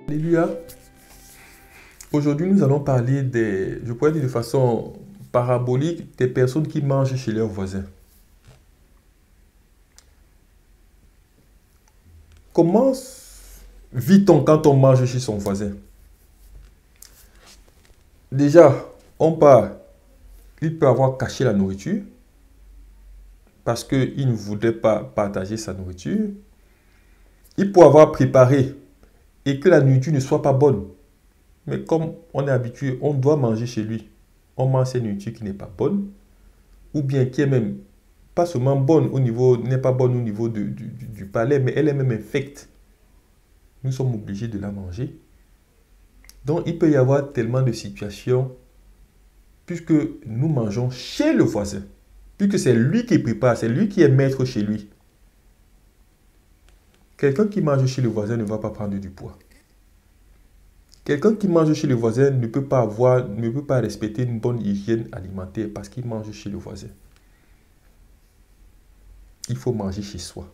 Alléluia. Aujourd'hui, nous allons parler je pourrais dire de façon parabolique, des personnes qui mangent chez leurs voisins. Comment vit-on quand on mange chez son voisin? Déjà, il peut avoir caché la nourriture parce qu'il ne voudrait pas partager sa nourriture. Il peut avoir préparé et que la nourriture ne soit pas bonne. Mais comme on est habitué, on doit manger chez lui. On mange cette nourriture qui n'est pas bonne, ou bien qui est même pas seulement bonne au niveau, n'est pas bonne au niveau du palais, mais elle est même infecte. Nous sommes obligés de la manger. Donc il peut y avoir tellement de situations, puisque nous mangeons chez le voisin, puisque c'est lui qui prépare, c'est lui qui est maître chez lui. Quelqu'un qui mange chez le voisin ne va pas prendre du poids. Quelqu'un qui mange chez le voisin ne peut pas respecter une bonne hygiène alimentaire parce qu'il mange chez le voisin. Il faut manger chez soi.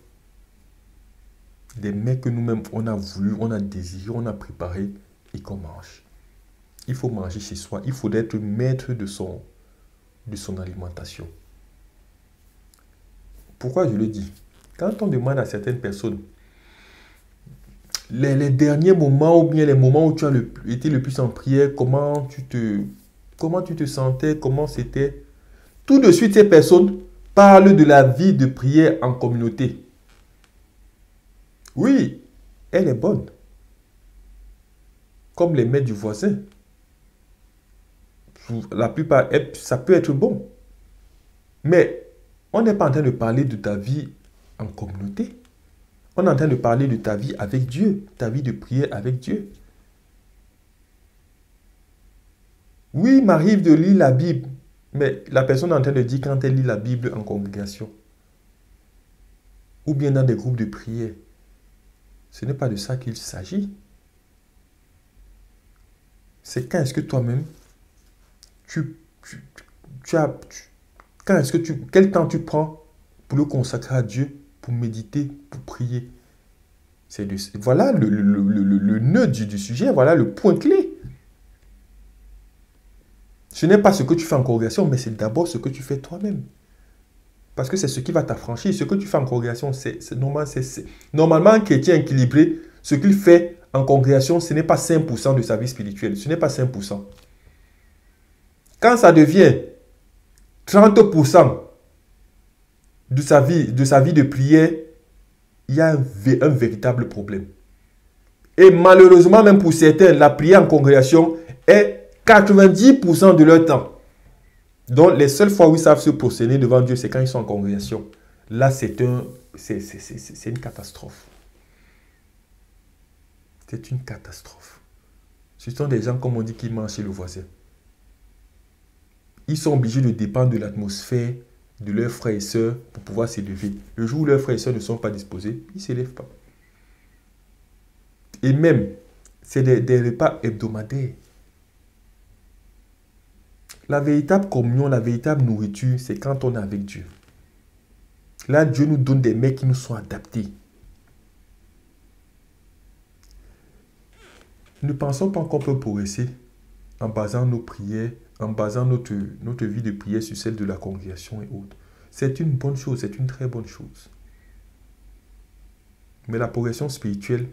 Des mets que nous-mêmes, on a voulu, on a désiré, on a préparé et qu'on mange. Il faut manger chez soi. Il faut être maître de son alimentation. Pourquoi je le dis? Quand on demande à certaines personnes, les derniers moments ou bien les moments où tu as été le plus en prière, comment tu te sentais, comment c'était, tout de suite ces personnes parlent de la vie de prière en communauté. Oui, elle est bonne. Comme les mets du voisin. La plupart, ça peut être bon. Mais on n'est pas en train de parler de ta vie en communauté. On est en train de parler de ta vie avec Dieu, ta vie de prière avec Dieu. Oui, il m'arrive de lire la Bible, mais la personne est en train de dire quand elle lit la Bible en congrégation, ou bien dans des groupes de prière, ce n'est pas de ça qu'il s'agit. C'est quand est-ce que toi-même, quel temps tu prends pour le consacrer à Dieu, pour méditer, pour prier. Voilà le nœud du sujet, voilà le point clé. Ce n'est pas ce que tu fais en congrégation, mais c'est d'abord ce que tu fais toi-même. Parce que c'est ce qui va t'affranchir. Ce que tu fais en congrégation, c'est normal. Normalement, un chrétien équilibré, ce qu'il fait en congrégation, ce n'est pas 5% de sa vie spirituelle. Ce n'est pas 5%. Quand ça devient 30% de sa vie de prière, il y a un véritable problème. Et malheureusement, même pour certains, la prière en congrégation est 90% de leur temps. Donc, les seules fois où ils savent se prosterner devant Dieu, c'est quand ils sont en congrégation. Là, c'est une catastrophe. C'est une catastrophe. Ce sont des gens, comme on dit, qui mangent chez le voisin. Ils sont obligés de dépendre de l'atmosphère de leurs frères et sœurs pour pouvoir s'élever. Le jour où leurs frères et sœurs ne sont pas disposés, ils ne s'élèvent pas. Et même, c'est des repas hebdomadaires. La véritable communion, la véritable nourriture, c'est quand on est avec Dieu. Là, Dieu nous donne des mets qui nous sont adaptés. Ne pensons pas qu'on peut progresser en basant nos prières, en basant notre vie de prière sur celle de la congrégation et autres. C'est une bonne chose, c'est une très bonne chose. Mais la progression spirituelle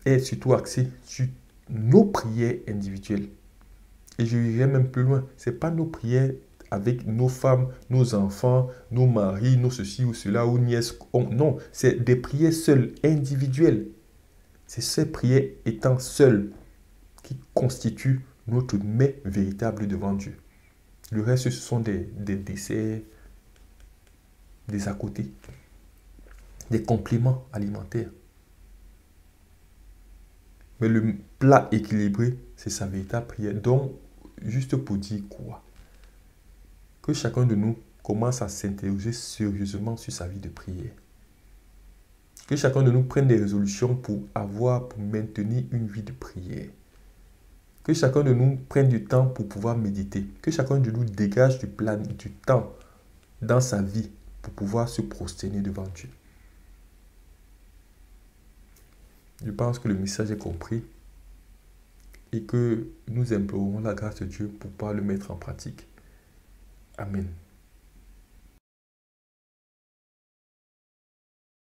est surtout axée sur nos prières individuelles. Et je irai même plus loin. Ce n'est pas nos prières avec nos femmes, nos enfants, nos maris, nos ceci ou cela, ou nièces. Non, c'est des prières seules, individuelles. C'est ces prières étant seules qui constituent notre mets véritable devant Dieu. Le reste, ce sont des desserts, des à côté, des compléments alimentaires. Mais le plat équilibré, c'est sa véritable prière. Donc, juste pour dire quoi? Que chacun de nous commence à s'interroger sérieusement sur sa vie de prière. Que chacun de nous prenne des résolutions pour maintenir une vie de prière. Que chacun de nous prenne du temps pour pouvoir méditer. Que chacun de nous dégage du temps dans sa vie pour pouvoir se prosterner devant Dieu. Je pense que le message est compris et que nous implorons la grâce de Dieu pour pouvoir le mettre en pratique. Amen.